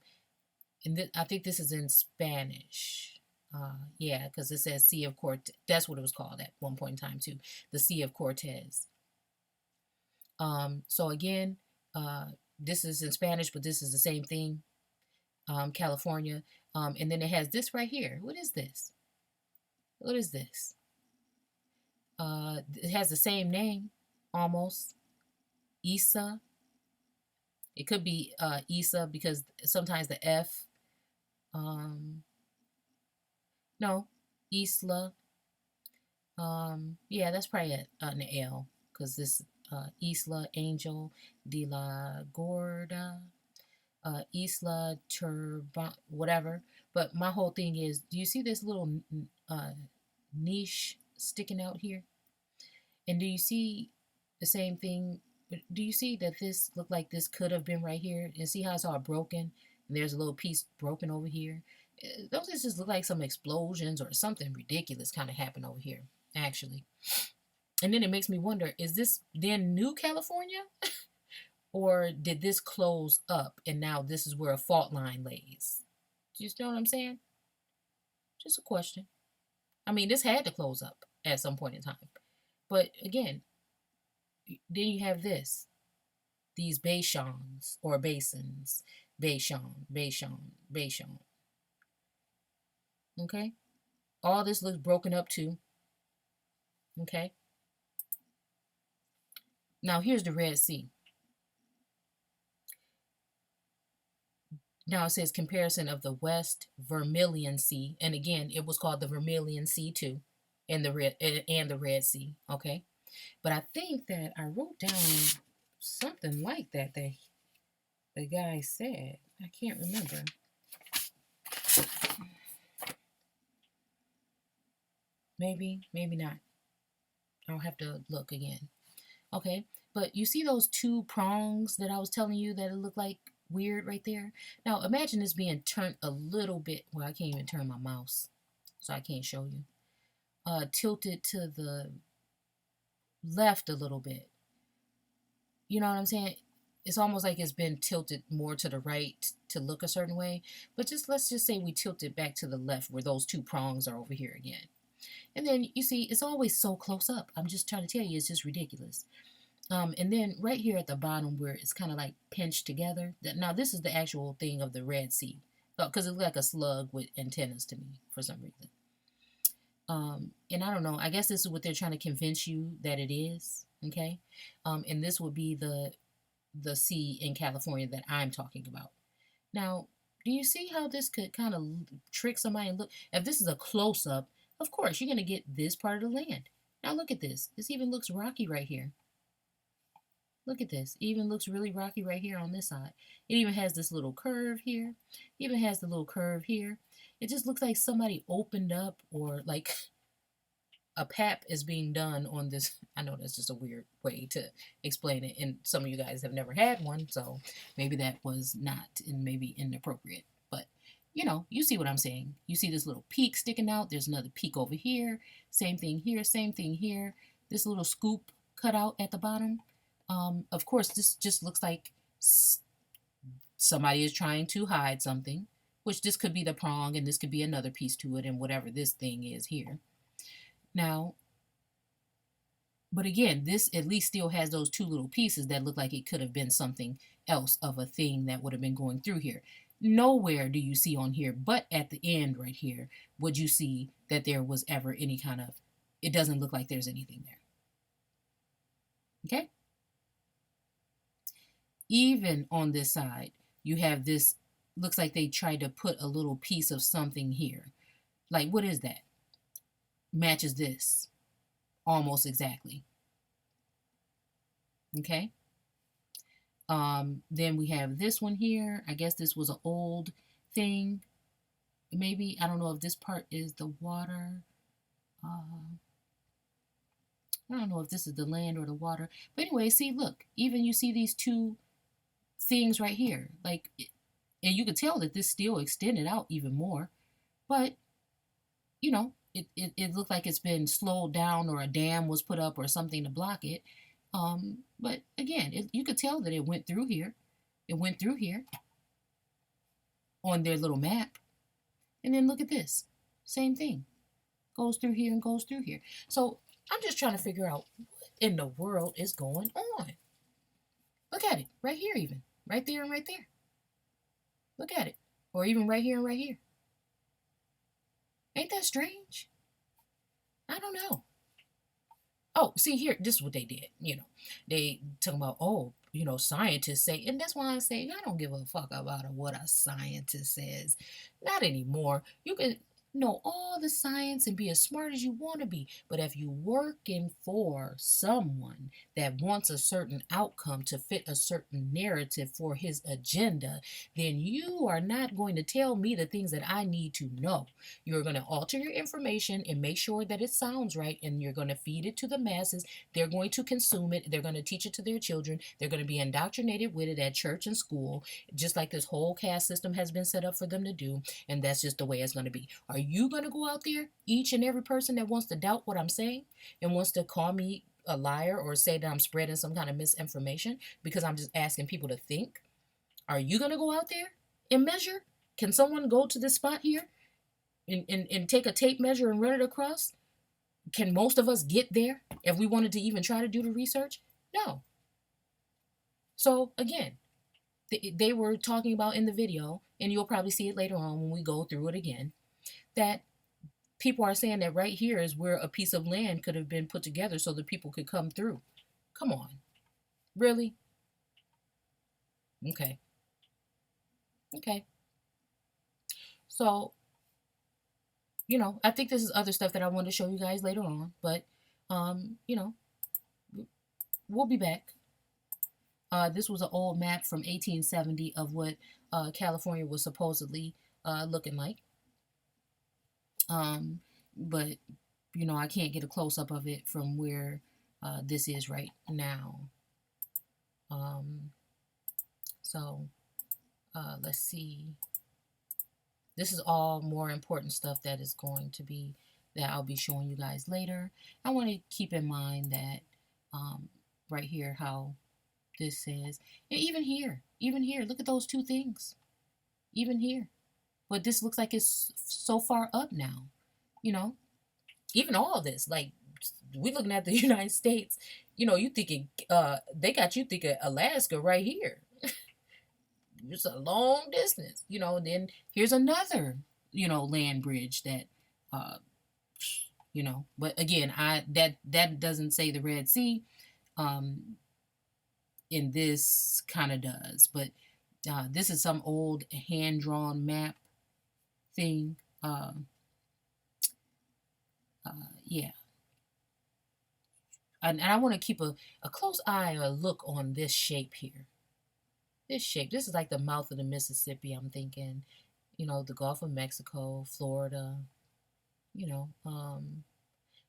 and I think this is in Spanish. Yeah, because it says Sea of Cortez. That's what it was called at one point in time too, the Sea of Cortez. So again, this is in Spanish, but this is the same thing. California. And then it has this right here. What is this? What is this? It has the same name, almost. Isa. It could be Isa because sometimes the F. No, Isla. Yeah, that's probably an L because this Isla Angel de la Gorda, Isla Turba, whatever. But my whole thing is, do you see this little niche sticking out here? And do you see the same thing? Do you see that this looked like this could have been right here? And see how it's all broken? And there's a little piece broken over here. Don't this just look like some explosions or something ridiculous kind of happened over here, actually? And then it makes me wonder, is this then New California? Or did this close up and now this is where a fault line lays? Do you know what I'm saying? Just a question. I mean, this had to close up at some point in time. But again, then you have this, these basins or basins, basin. Okay? All this looks broken up too. Okay? Now here's the Red Sea. Now it says comparison of the West Vermilion Sea, and again, it was called the Vermilion Sea too, and the Red Sea. Okay, but I think that I wrote down something like that the guy said. I can't remember. Maybe not. I'll have to look again. Okay, but you see those two prongs that I was telling you that it looked like weird right there? Now imagine this being turned a little bit. Well, I can't even turn my mouse, so I can't show you. Tilted to the left a little bit. You know what I'm saying? It's almost like it's been tilted more to the right to look a certain way. But just let's just say we tilt it back to the left where those two prongs are over here again. And then you see, it's always so close up. I'm just trying to tell you, it's just ridiculous. And then right here at the bottom where it's kind of like pinched together. Now this is the actual thing of the Red Sea. Because it looks like a slug with antennas to me for some reason. And I don't know, I guess this is what they're trying to convince you that it is, okay? And this would be the sea in California that I'm talking about. Now, do you see how this could kind of trick somebody and look? If this is a close-up, of course, you're going to get this part of the land. Now look at this. This even looks rocky right here. Look at this. It even looks really rocky right here on this side. It even has this little curve here. It even has the little curve here. It just looks like somebody opened up or like a pap is being done on this. I know that's just a weird way to explain it, and some of you guys have never had one, so maybe that was not and maybe inappropriate. But you know, you see what I'm saying. You see this little peak sticking out. There's another peak over here. Same thing here. Same thing here. This little scoop cut out at the bottom. Of course, this just looks like somebody is trying to hide something, which this could be the prong, and this could be another piece to it, and whatever this thing is here. Now, but again, this at least still has those two little pieces that look like it could have been something else of a thing that would have been going through here. Nowhere do you see on here, but at the end right here, would you see that there was ever any kind of, it doesn't look like there's anything there. Okay? Even on this side, you have this, looks like they tried to put a little piece of something here. Like, what is that? Matches this almost exactly. Okay. Then we have this one here. I guess this was an old thing. maybe, I don't know if this part is the water. I don't know if this is the land or the water. But anyway, see, look, even you see these two things right here. Like, and you could tell that this still extended out even more. But, it looked like it's been slowed down, or a dam was put up or something to block it. But again, you could tell that it went through here. It went through here on their little map. And then look at this. Same thing. Goes through here and goes through here. So I'm just trying to figure out what in the world is going on. Look at it. Right here even. Right there and right there. Look at it. Or even right here and right here. Ain't that strange? I don't know. Oh, see here, this is what they did. They talking about, scientists say, and that's why I say I don't give a fuck about what a scientist says. Not anymore. You can know all the science and be as smart as you want to be, but if you working for someone that wants a certain outcome to fit a certain narrative for his agenda, then you are not going to tell me the things that I need to know. You're going to alter your information and make sure that it sounds right, and you're going to feed it to the masses. They're going to consume it. They're going to teach it to their children. They're going to be indoctrinated with it at church and school, just like this whole caste system has been set up for them to do, and that's just the way it's going to be. Are you going to go out there, each and every person that wants to doubt what I'm saying and wants to call me a liar or say that I'm spreading some kind of misinformation because I'm just asking people to think? Are you going to go out there and measure? Can someone go to this spot here and take a tape measure and run it across? Can most of us get there if we wanted to even try to do the research? No. So again, they were talking about in the video, and you'll probably see it later on when we go through it again, that people are saying that right here is where a piece of land could have been put together so that people could come through. Come on. Really? Okay. Okay. So, I think this is other stuff that I wanted to show you guys later on, but, we'll be back. This was an old map from 1870 of what California was supposedly looking like. But I can't get a close-up of it from where this is right now. So let's see. This is all more important stuff that I'll be showing you guys later. I want to keep in mind that right here how this says, and even here, look at those two things. Even here. But this looks like it's so far up now. Even all this, like, we looking at the United States, you thinking, they got you thinking Alaska right here. It's a long distance, and then here's another, land bridge that, but again, that doesn't say the Red Sea, and this kind of does, but this is some old hand-drawn map thing. Yeah. And I want to keep a close eye or a look on this shape here. This shape. This is like the mouth of the Mississippi, I'm thinking. The Gulf of Mexico, Florida.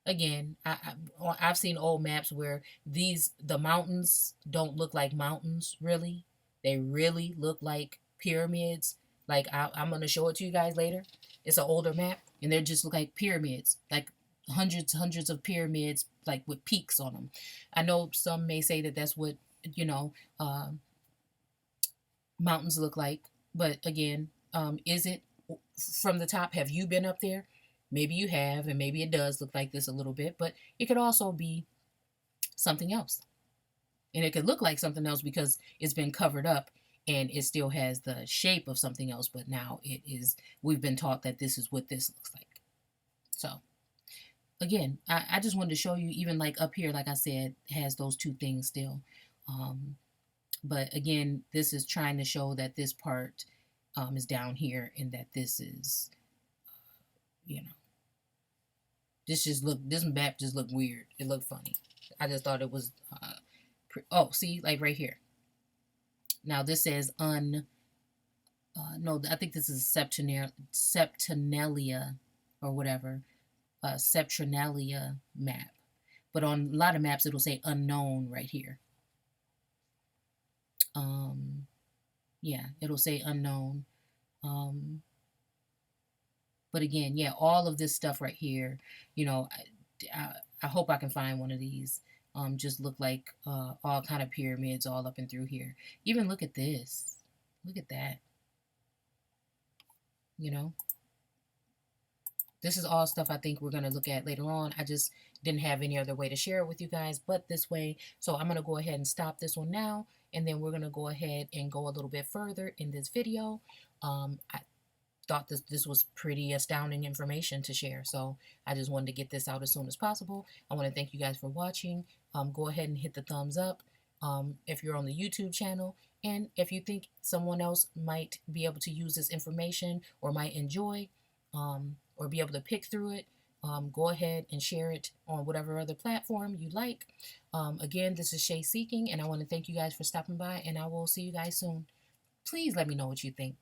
Again, I've seen old maps where the mountains don't look like mountains, really. They really look like pyramids. Like, I'm going to show it to you guys later. It's an older map, and they just look like pyramids. Like, hundreds of pyramids, like with peaks on them. I know some may say that that's what mountains look like, but again, is it from the top? Have you been up there? Maybe you have, and maybe it does look like this a little bit, but it could also be something else, and it could look like something else because it's been covered up and it still has the shape of something else, but now we've been taught that this is what this looks like. So again, I just wanted to show you, even like up here, like I said, has those two things still. But again, this is trying to show that this part is down here, and that this is, this map just looked weird. It looked funny. I just thought it was, see, like right here. Now this says No, I think this is Septinelia or whatever, Septronalia map. But on a lot of maps, it'll say unknown right here. Yeah, it'll say unknown. But again, yeah, all of this stuff right here, you know, I hope I can find one of these. Just look like all kind of pyramids all up and through here. Even look at this. Look at that. You know, this is all stuff I think we're going to look at later on. I just didn't have any other way to share it with you guys but this way. So I'm going to go ahead and stop this one now. And then we're going to go ahead and go a little bit further in this video. I thought this was pretty astounding information to share. So I just wanted to get this out as soon as possible. I want to thank you guys for watching. Go ahead and hit the thumbs up if you're on the YouTube channel. And if you think someone else might be able to use this information or might enjoy or be able to pick through it, go ahead and share it on whatever other platform you like. Again, this is Shay Seeking, and I want to thank you guys for stopping by, and I will see you guys soon. Please let me know what you think.